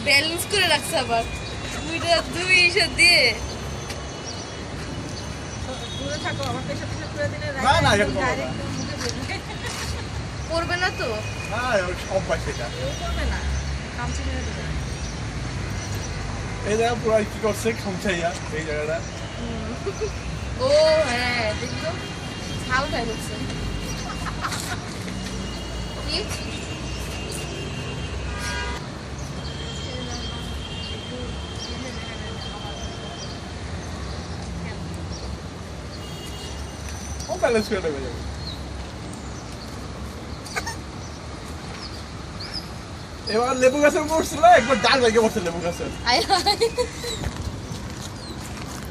balance করে রাখছে আবার দুই হিসাব দিয়ে পড়বে না তো এই জায়গা পুরো কি করছে খামচাইয়া এই জায়গাটা ও হ্যাঁ দেখলো ঝাল খাই হচ্ছে কি ও ব্যালেন্স করে নেবে যাবে এবার লেবু গাছের উপর উঠছিল একবার ডাল ভেঙে পড়ছে লেবু গাছের